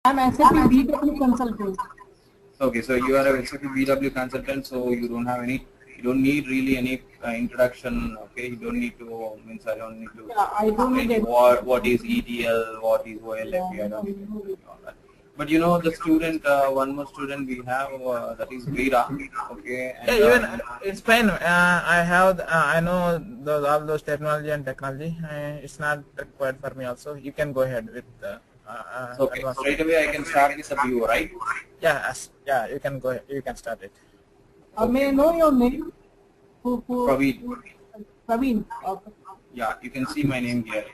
I'm SAP BW consultant. Okay, so you are a SAP BW consultant, so you don't have any, you don't need really any introduction. Okay, you don't need to, means I don't need to Yeah, I don't need explain any. what is ETL, what is OLAP. I don't need to explain all that. But you know, the student, one more student we have, that is Veera. Okay, and Yeah, even it's fine. I have, I know all those technology. It's not required for me. Also, you can go ahead with okay, advanced. straight away I can start with the view, right? Yeah, yeah, you can go ahead. You can start it. May I know your name? Praveen. Praveen. Yeah, you can see my name here.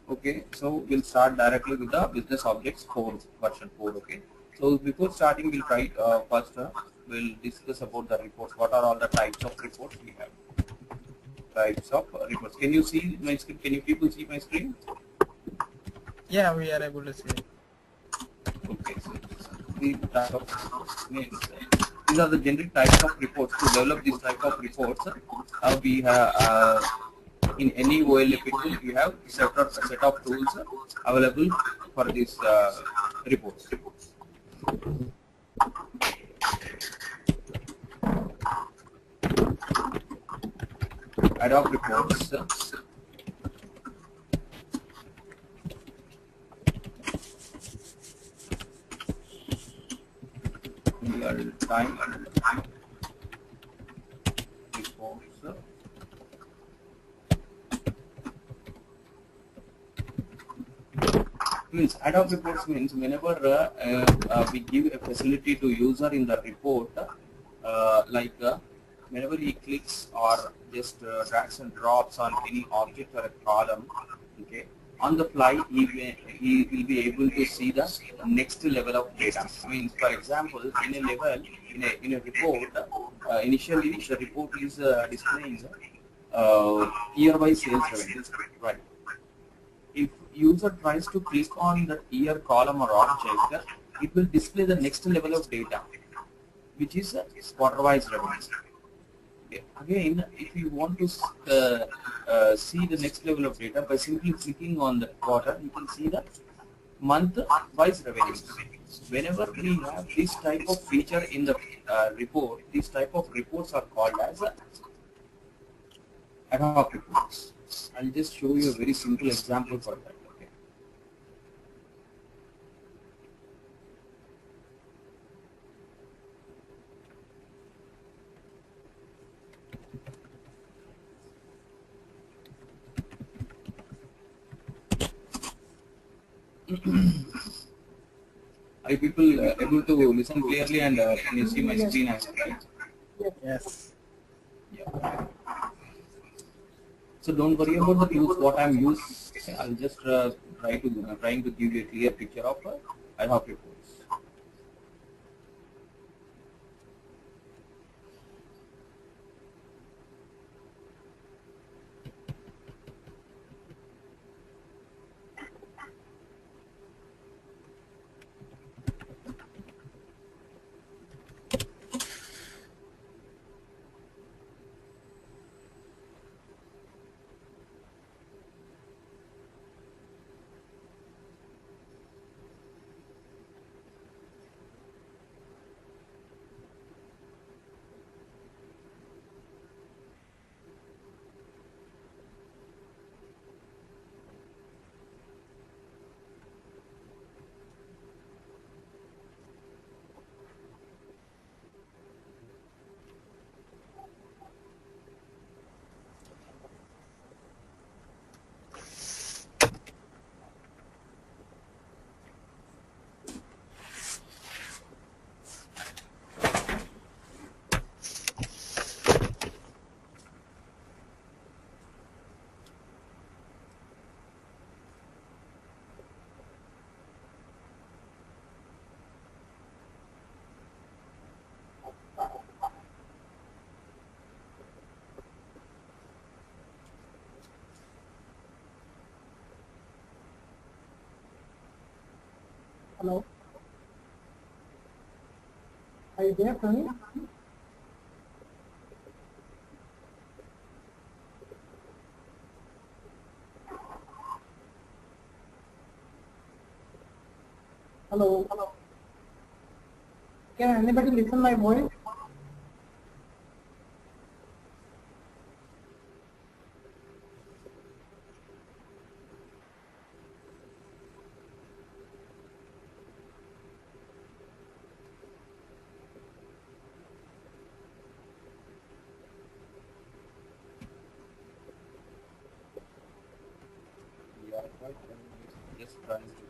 Okay, so we'll start directly with the business objects 4 version 4. Okay, so before starting, we'll try first we'll discuss about the reports. What are all the types of reports we have? Types of reports. Can you see my screen? Can you people see my screen? Yeah, we are able to see it. Okay, so the type of means these are the generic types of reports. To develop this type of reports, we have in any OLAP tool you have set of tools available for these reports. Ad hoc reports. Real time reports. Means ad hoc reports means whenever we give a facility to user in the report, whenever he clicks or just drags and drops on any object or a column, okay, on the fly he will be able to see the next level of data. Means, for example, in a level in a report, initially the report is displaying year-wise sales revenue, right? If user tries to click on the year column or object, it will display the next level of data, which is quarter-wise revenue. Okay. Again, if you want to see the next level of data, by simply clicking on the quarter, you can see the month-wise revenues. Whenever we have this type of feature in the report, these type of reports are called as ad hoc reports. I'll just show you a very simple example for that. Okay. Are you people able to listen clearly, and can you see my screen as well? Yes. Yeah. So don't worry about the tools what I'm using. I'll just trying to give you a clear picture of ad hoc reports. Hello. Are you there, Praveen? Hello. Hello. Can anybody listen my voice? Yeah, right. Just trying to.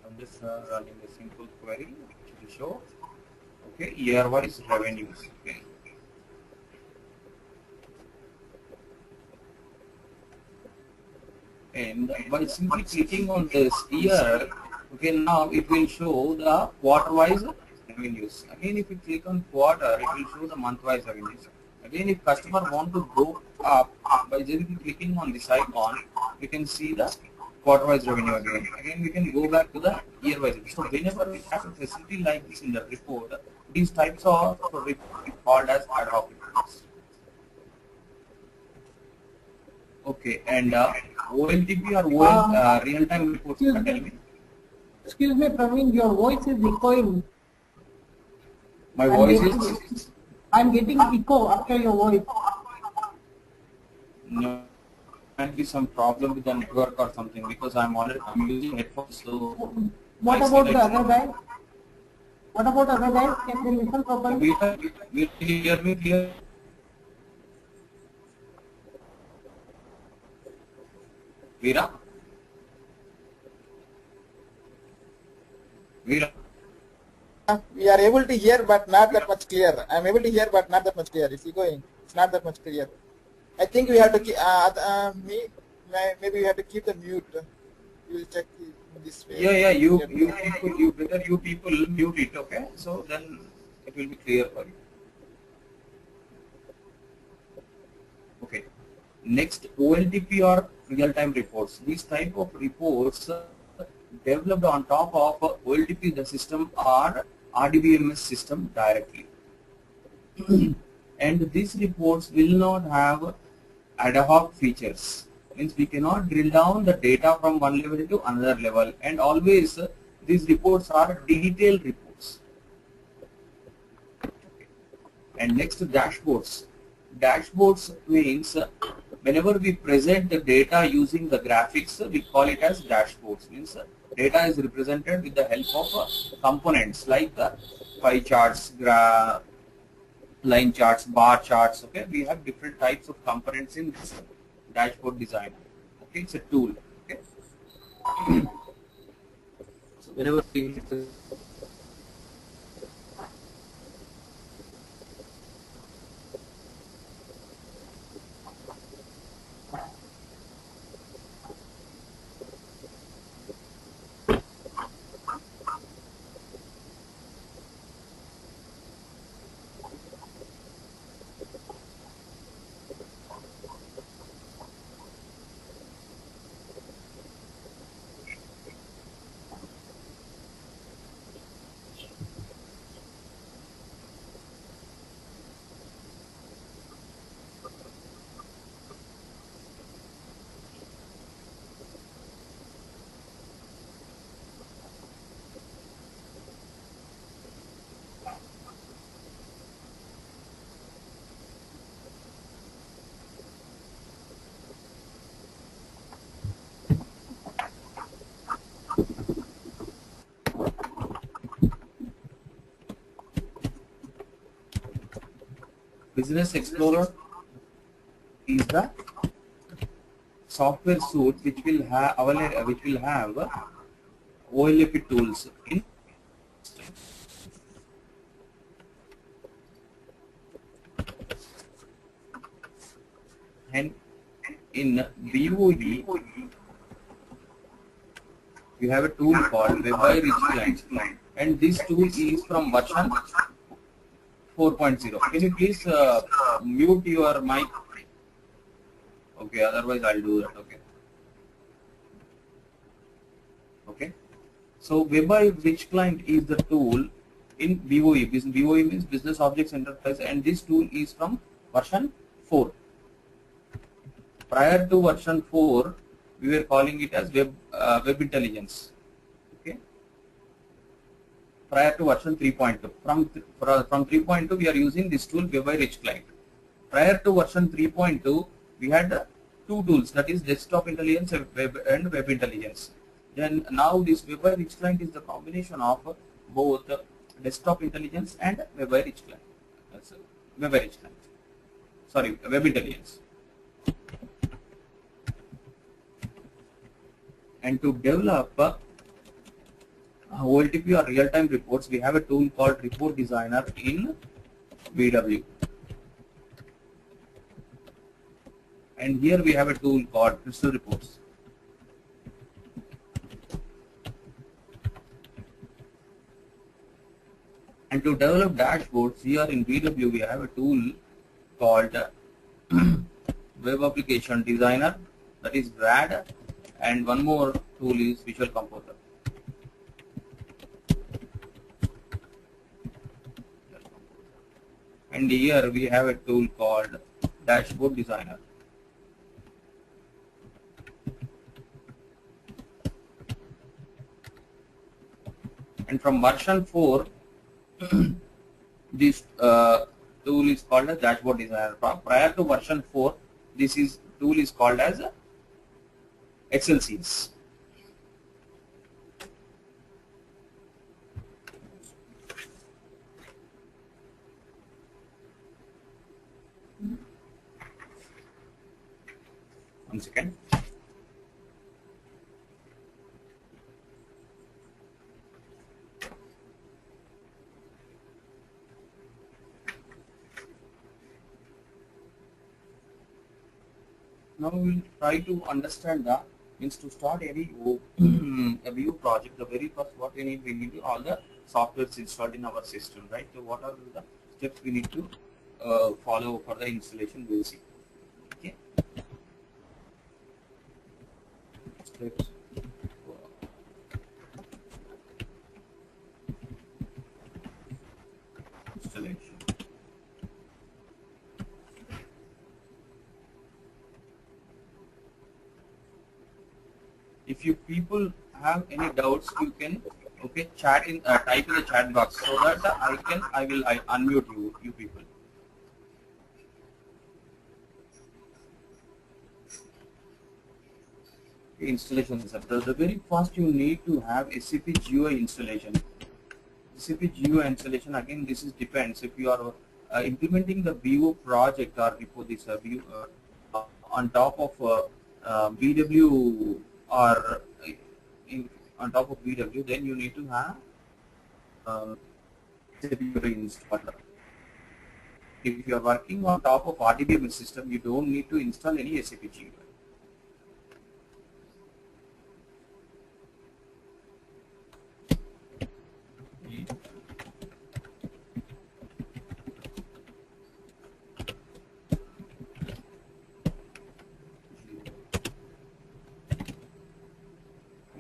I'm just running a simple query to show, okay, year-wise revenues. Okay. And by simply clicking on this year, okay, now it will show the quarter-wise revenues. Again, if you click on quarter, it will show the month-wise revenues. Again, if customer want to go up by simply clicking on this icon, we can see the quarter-wise revenue again. Again, we can go back to the year-wise. So whenever we have a facility like this in the report, these types of reports are called as ad hoc reports. Okay, and OLTP or real-time reports, Excuse tell me. me. Excuse me, Praveen, your voice is echoing. My I'm voice getting- is I'm getting echo after your voice. no, might be some problem with the network or something because I'm using headphones. So What I about see the like- other guy? What about other guys? Can they listen properly? will you hear me clear? Veera? Veera? We are able to hear, but not that much clear. I am able to hear, but not that much clear. It's going. It's not that much clear. I think we have to keep. Maybe we have to keep the mute. We will check this way. Yeah, you people mute it, okay? So then it will be clear for you. Okay. Next, OLTP or real-time reports. These type of reports developed on top of OLTP the system or RDBMS system directly. And these reports will not have ad hoc features. Means we cannot drill down the data from one level to another level, and always these reports are detailed reports. And next, dashboards. Dashboards means whenever we present the data using the graphics, we call it as dashboards. Means data is represented with the help of components like pie charts, line charts, bar charts. Okay, we have different types of components in this dashboard design. Okay, it's a tool. Okay, so whenever we Business Explorer is the software suite which will have OLTP tools in. And in BOE, we have a tool called WebI Rich Client, and this tool is from version 4.0. Can you please mute your mic? Okay, otherwise I'll do that. Okay. Okay. So WebI Rich Client is the tool in BOE. BOE means Business Objects Enterprise, and this tool is from version 4. Prior to version 4, we were calling it as Web Intelligence. Okay. Prior to version 3.2. From 3.2, we are using this tool Web by Rich Client. Prior to version 3.2, we had two tools, that is Desktop Intelligence and Web Intelligence. Then now this Web by Rich Client is the combination of both Desktop Intelligence and Web by Rich Client. That's Web by Rich Client. Sorry, Web Intelligence. And to develop OLTP or real-time reports, we have a tool called Report Designer in BW. And here we have a tool called Crystal Reports. And to develop dashboards, here in BW we have a tool called Web Application Designer, that is WAD, and one more tool is Visual Composer. And here we have a tool called Dashboard Designer. And from version 4, this tool is called as Dashboard Designer. Prior to version 4, this tool is called as Excel Sheets. One second. Now we will try to understand the means to start any a view project. The very first what we need all the softwares installed in our system, right? So what are the steps we need to follow for the installation? We will see. Okay. Steps. Installation. If you people have any doubts, you can chat in type in the chat box so that I will unmute you people. Installation setup. The very first you need to have SAP GUI installation. SAP GUI installation, again this is depends if you are implementing the BO project or before this on top of BW or on top of BW, then you need to have SAP GUI installer. If you are working on top of RDBMS system, you don't need to install any SAP GUI.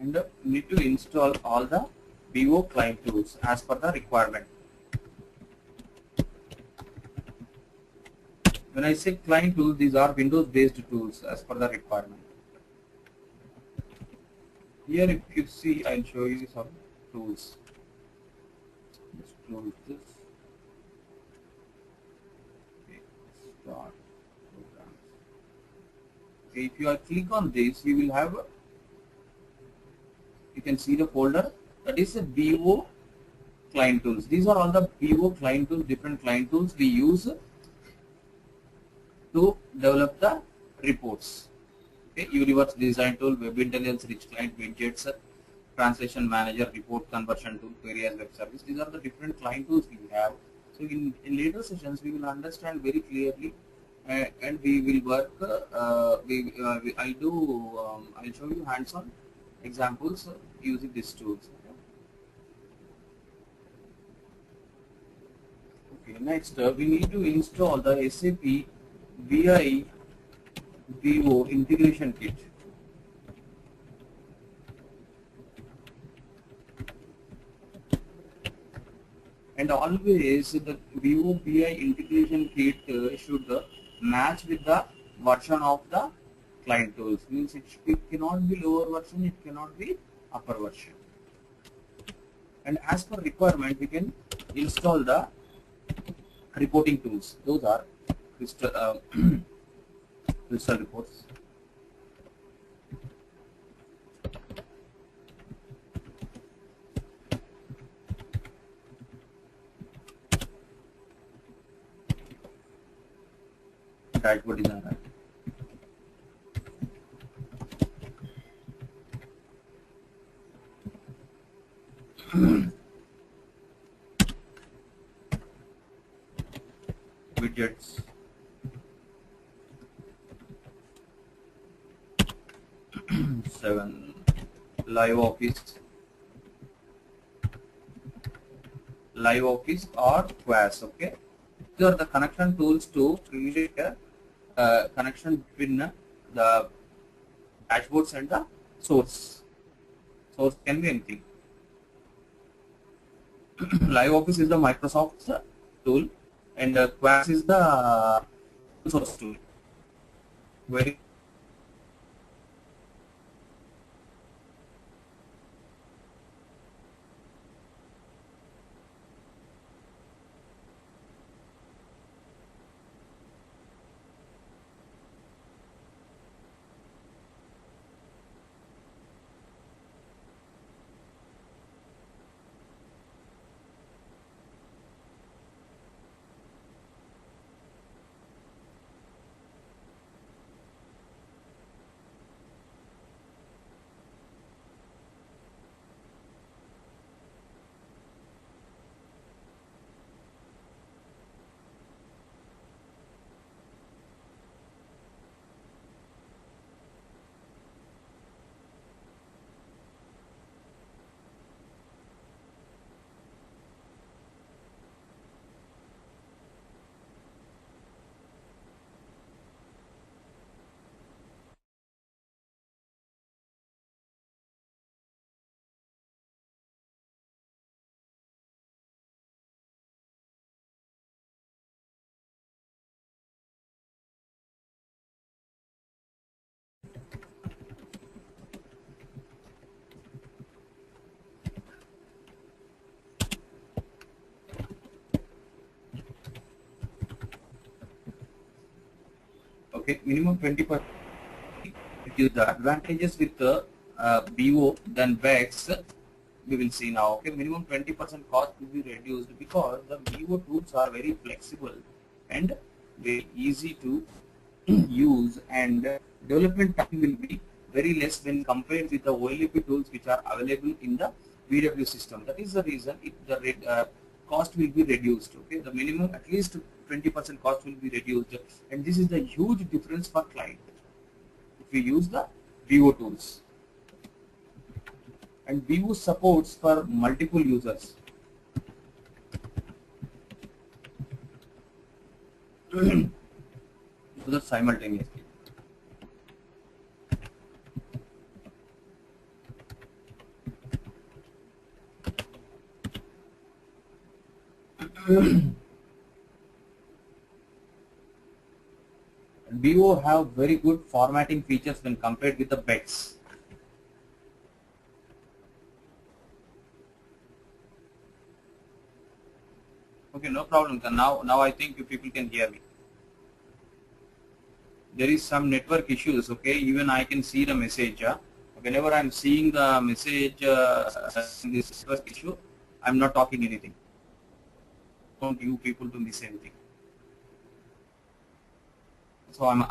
And need to install all the BO client tools as per the requirement. When I say client tools, these are Windows based tools as per the requirement. Here if you see, I'll show you some tools. Just close this. Okay, start programs. Okay, if you click on this, you will have you can see the folder that is the BO client tools. These are all the BO client tools, different client tools we use to develop the reports. Okay, Universe Design Tool, Web Intelligence, Rich Client, Widgets, Translation Manager, Report Conversion Tool, Query as Web Service. These are the different client tools we have. So in later sessions we will understand very clearly and we will work. I'll show you hands-on examples using these tools. Okay, next we need to install the SAP BI BO integration kit. And always the Vivo BI integration kit should match with the version of the client tools. Means it cannot be lower version, it cannot be upper version. And as per requirement, we can install the reporting tools. Those are crystal, crystal reports. Dashboard designer. Widgets. Seven. Live Office. Live Office or Quaz. Okay. These are the connection tools to create a connection between the dashboards and the source. Source can be anything. Live Office is the Microsoft's tool, and Quaz is the source tool. Very okay. Minimum 20%. It is the advantages with the BO than VEX. We will see now. Okay, minimum 20% cost will be reduced because the BO tools are very flexible and very easy to use, and development time will be very less when compared with the OLAP tools which are available in the VW system. That is the reason the cost will be reduced. Okay, the minimum at least 20% cost will be reduced, and this is the huge difference for client if we use the Vivo tools. And Vivo supports for multiple users. So that simultaneously. Vivo have very good formatting features when compared with the BEX. Okay, no problem. Now I think you people can hear me. There is some network issues. Okay, even I can see the message. Whenever I'm seeing the message, this network issue, I'm not talking anything. Don't you people to miss anything. So I'm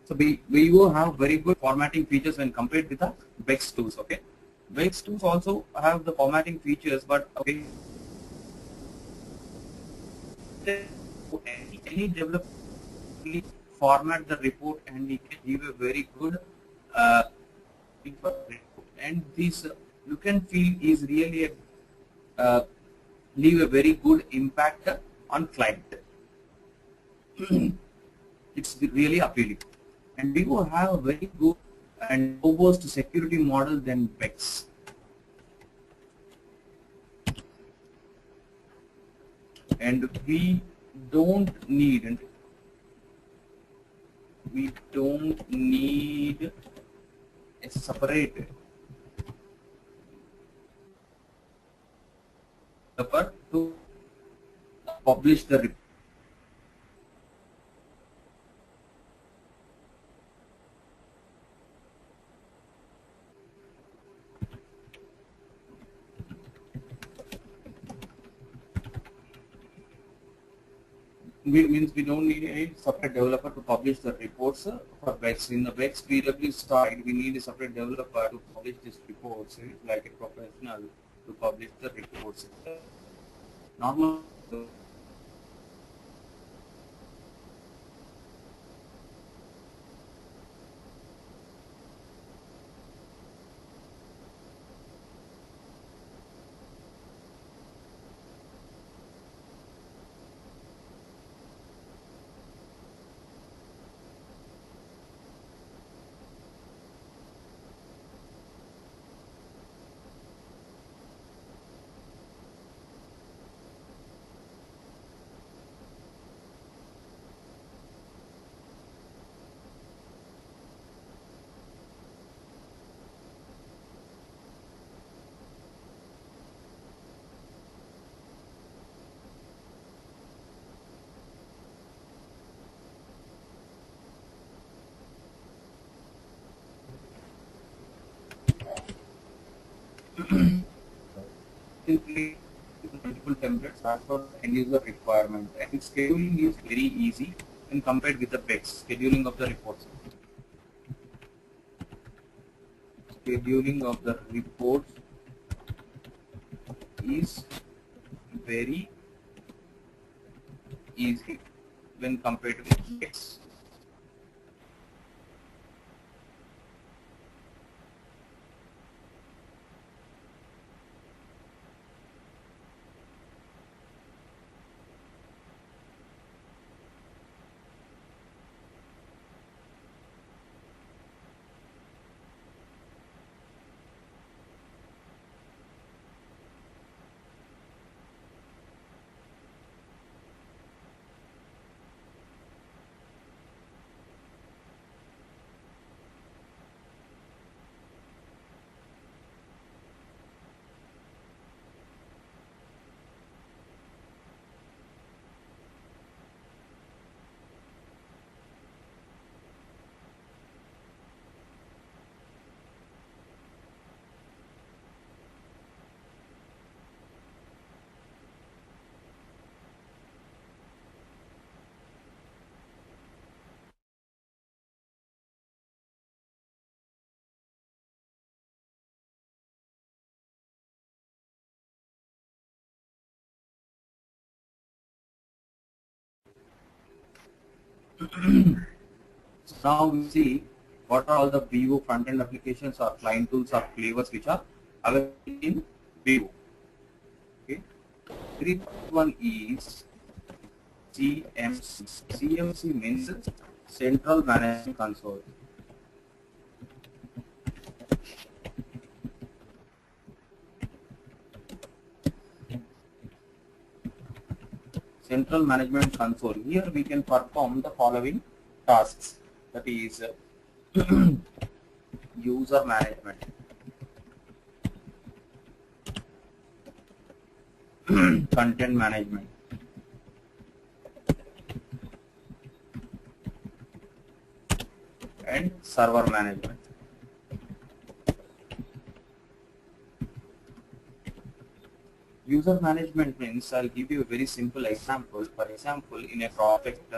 So we will have very good formatting features when compared with the Vex tools. Okay, Vex tools also have the formatting features, but okay, any developer can format the report and he can give a very good uh, and this look and feel is really a, leave a very good impact on client. It's really appealing, and we will have a very good and robust security model than Vex. And we don't need a separate developer to publish the report. Means we don't need a separate developer to publish the reports for Vex. In the Vex PW side, we need a separate developer to publish these reports, like a professional to publish the reports. Normal. Simply multiple templates as per end user requirement, and scheduling is very easy when compared with the Vex. Scheduling of the reports. Scheduling of the reports is very easy when compared with Vex. So now we see what are all the Vivo front-end applications or client tools or flavors which are available in Vivo. Okay. Three one is CMC. CMC means Central Management Console. Central Management Console. Here we can perform the following tasks. That is user management, content management, and server management. User management means, I'll give you a very simple example. For example, in a project,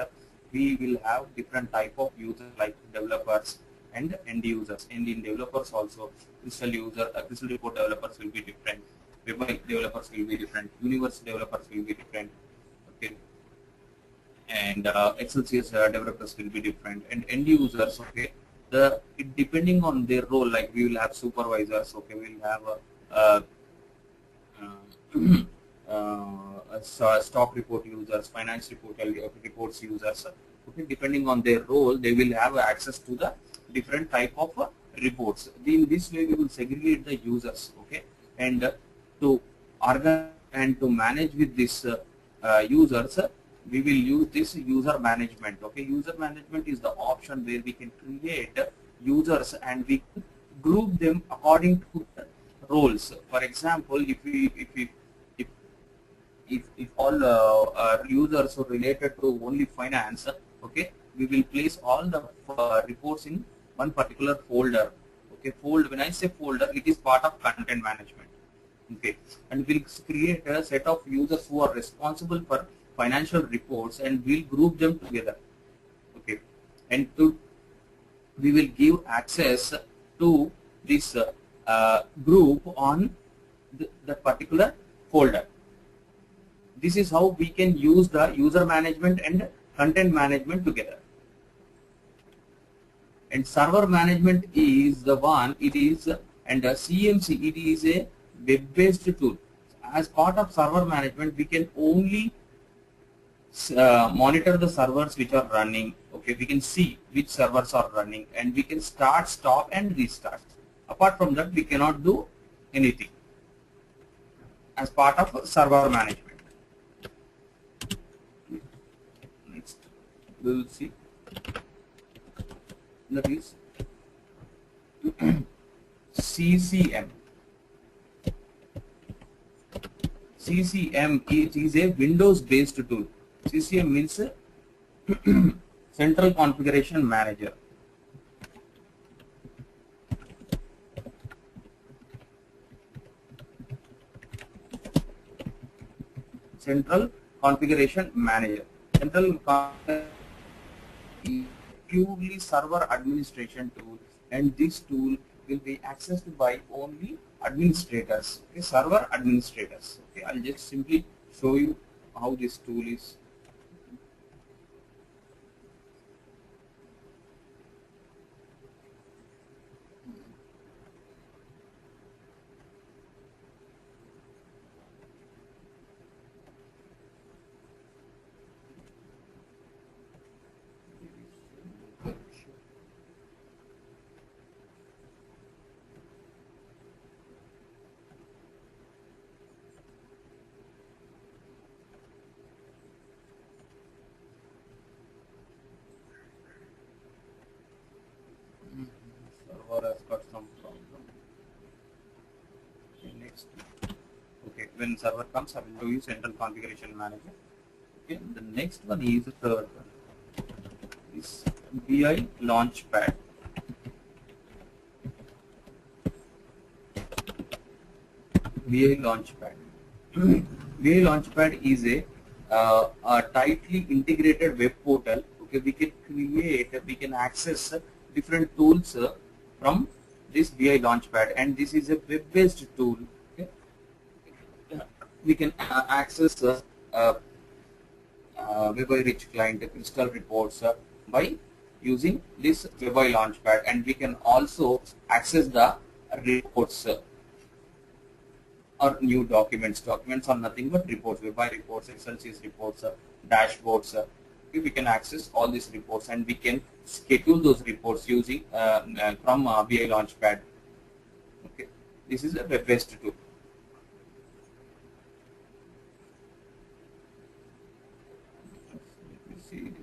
we will have different type of users like developers and end users. And in developers also, Crystal report developers will be different, web developers will be different, universe developers will be different, okay, and Excel CS developers will be different, and end users, okay, depending on their role, like we will have supervisors, okay, we will have stock report users, finance report reports users, okay, depending on their role, they will have access to the different type of reports. In this way, we will segregate the users, okay, and to organize and to manage with this users, we will use this user management. Okay, user management is the option where we can create users and we group them according to the roles. For example, if all users are related to only finance, okay, we will place all the reports in one particular folder. Okay, when I say folder, it is part of content management. Okay, and we'll create a set of users who are responsible for financial reports and we'll group them together. Okay, and we will give access to this group on the particular folder. This is how we can use the user management and content management together. And server management is the one, it is, and CMC, it is a web-based tool. As part of server management, we can only monitor the servers which are running. Okay, we can see which servers are running and we can start, stop and restart. Apart from that, we cannot do anything as part of server management. Next, we will see that is CCM. CCM is a Windows-based tool. CCM means Central Configuration Manager. Central Configuration Manager. Is purely server administration tool, and this tool will be accessed by only administrators. Okay, server administrators. Okay, I'll just simply show you how this tool is. Server has got some problem. Okay, next. Okay, when server comes, I will show you Central Configuration Manager. Okay, the next one is the third one. Is BI Launchpad. BI Launchpad. BI Launchpad is a tightly integrated web portal. Okay, we can access different tools from this BI Launchpad, and this is a web-based tool. Okay, we can access WebI-Rich client, Crystal reports by using this WebI Launchpad, and we can also access the reports or new documents. Documents are nothing but reports, WebI reports, Excel CS reports, dashboards. Okay, we can access all these reports and we can schedule those reports using from BI Launchpad. Okay, this is a web-based tool. Let me see this.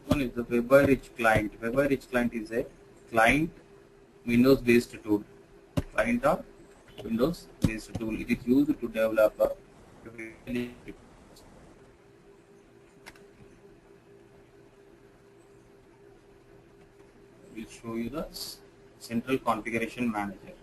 One is the WebI-Rich client. WebI-Rich client is a client Windows based tool. Client or Windows based tool. It is used to develop a will show you the central configuration manager.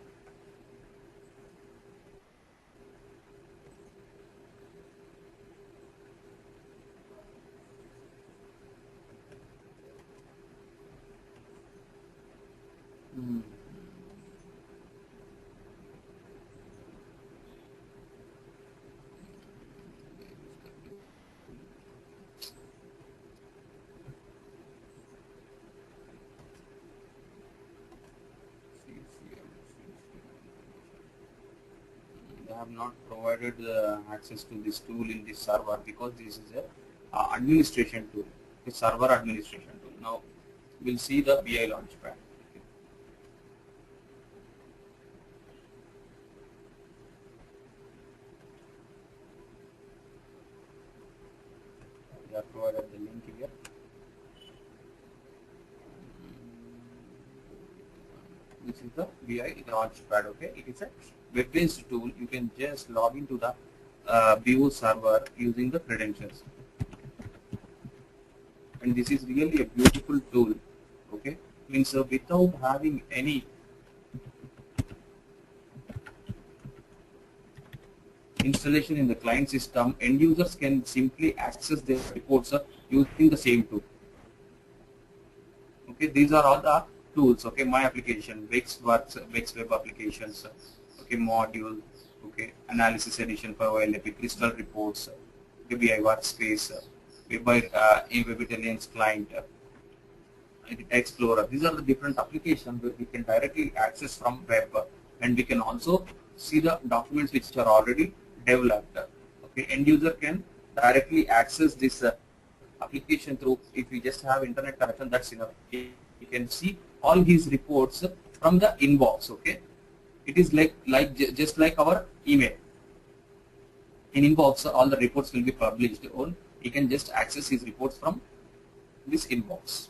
Have not provided access to this tool in this server because this is a administration tool, a server administration tool. Now we'll see the BI Launchpad. We have provided the link here. This is the BI Launchpad. Okay, it is a web-based tool. You can just log into the BO server using the credentials, and this is really a beautiful tool. Okay, means without having any installation in the client system, end users can simply access their reports using the same tool. Okay, these are all the tools. Okay, my application, Wix web applications. Okay, module, okay, analysis edition for OLAP, crystal reports, BI workspace, Web Intelligence client, Explorer. These are the different applications where we can directly access from web, and we can also see the documents which are already developed. Okay, end user can directly access this application through, if we just have internet connection, that's enough. You can see all his reports from the inbox. Okay. It is just like our email. In inbox, all the reports will be published. Or he can just access his reports from this inbox.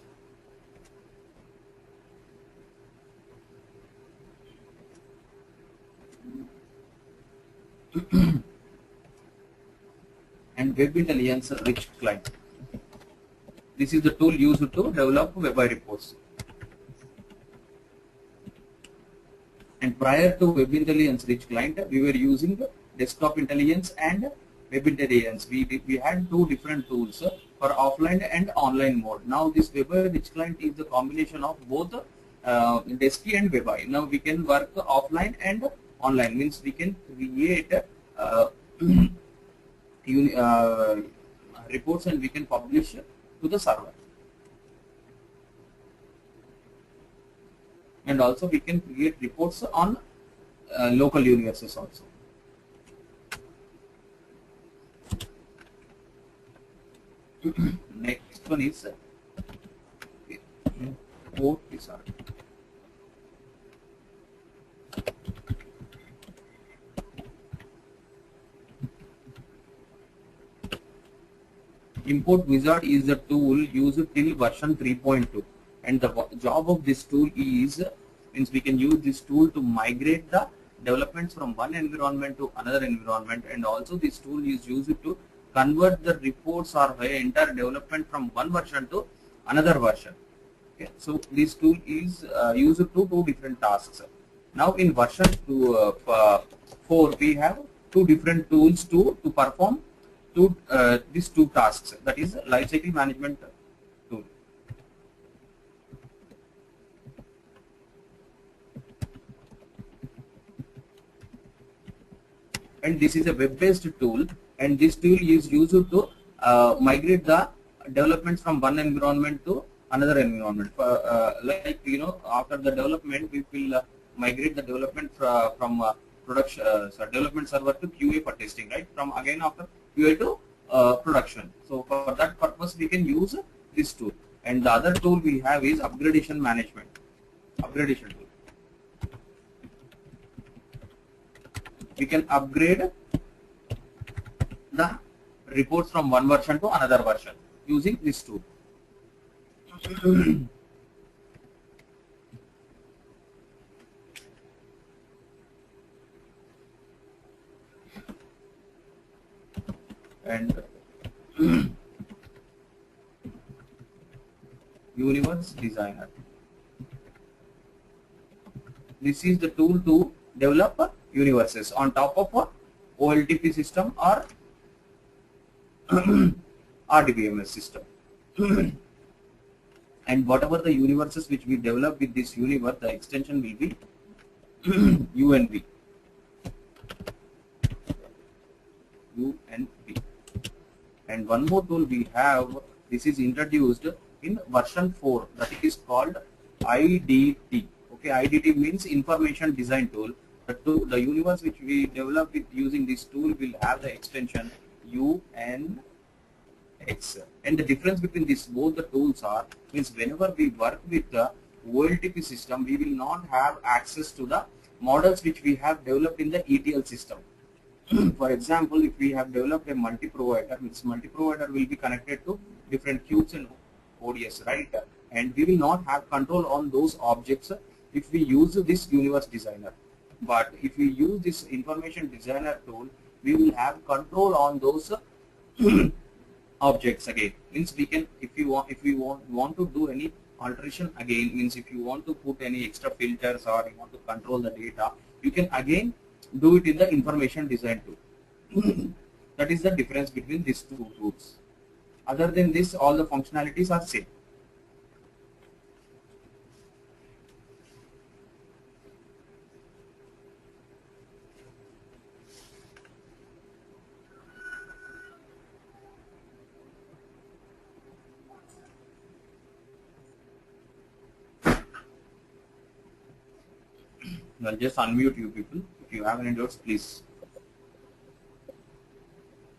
And Web Intelligence Rich Client. This is the tool used to develop web reports. And prior to Web Intelligence Rich Client, we were using Desktop Intelligence and Web Intelligence. We had two different tools for offline and online mode. Now this Web Rich Client is the combination of both Desky and WebI. Now we can work offline and online, means we can create reports and we can publish to the server. And also we can create reports on local universes also. Next one is import wizard. Import wizard is the tool used till version 3.2. And the job of this tool is, means we can use this tool to migrate the developments from one environment to another environment, and also this tool is used to convert the reports or the entire development from one version to another version. Okay, so this tool is used to do different tasks. Now in version 4 we have two different tools to perform these two tasks, that is lifecycle management tool. And this is a web-based tool, and this tool is used to migrate the developments from one environment to another environment. Like, you know, after the development, we will migrate the development from development server to QA for testing, right? From again after QA to production. So for that purpose, we can use this tool. And the other tool we have is upgradation management. Upgradation tool. We can upgrade the reports from one version to another version using this tool. and Universe Designer. This is the tool to develop universes on top of a OLTP system or RDBMS system. And whatever the universes which we develop with this universe, the extension will be UNV. UNV. And one more tool we have, this is introduced in version 4, that is called IDT. Okay, IDT means Information Design Tool. The universe which we develop with using this tool will have the extension UNX. And the difference between these both the tools are, means whenever we work with the OLTP system, we will not have access to the models which we have developed in the ETL system. For example, if we have developed a multi-provider, means multi-provider will be connected to different queues and ODS, right? And we will not have control on those objects if we use this Universe Designer. But if we use this Information Designer tool, we will have control on those objects again. Means we can, if we want to do any alteration again, means if you want to put any extra filters or you want to control the data, you can again do it in the Information Design tool. That is the difference between these two tools. Other than this, all the functionalities are same. I'll just unmute you people. If you have any doubts, please.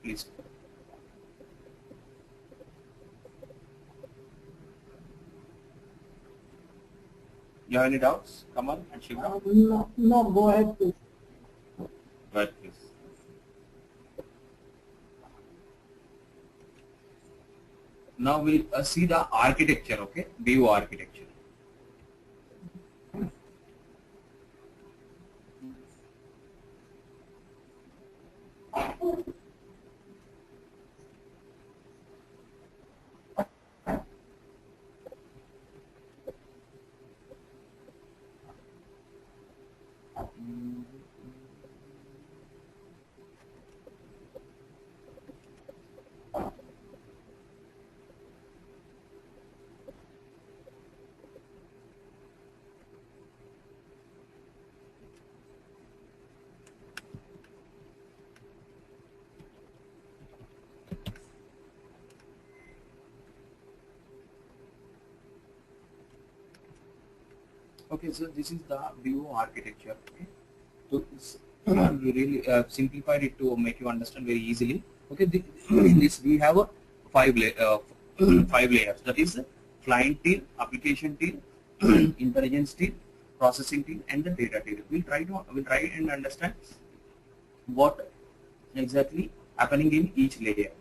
Please. You have any doubts? Come on and Shiva. No, go ahead, please. Go ahead, please. Now we'll see the architecture, okay? BO architecture. Okay, so this is the BO architecture. Okay, so we really simplified it to make you understand very easily. Okay, in this we have a five layers. That is client tier, application tier, intelligence tier, processing tier, and the data tier. We'll try and understand what exactly happening in each layer.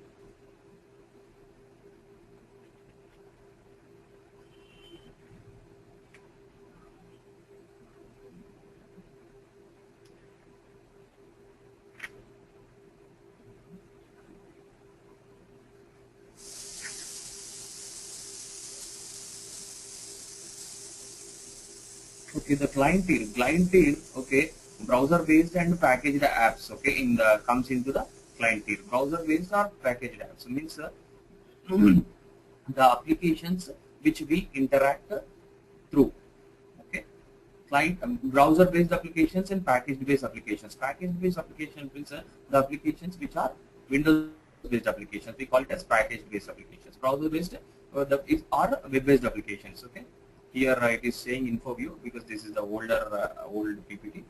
Okay, the client tier, okay, browser based and packaged apps, okay, comes into the client tier. Browser based or packaged apps means the applications which we interact through. Okay, client browser based applications and package based applications. Package based application means the applications which are Windows based applications. We call it as package based applications. Browser based are web based applications. Okay. Here it is saying InfoView because this is the old PPT.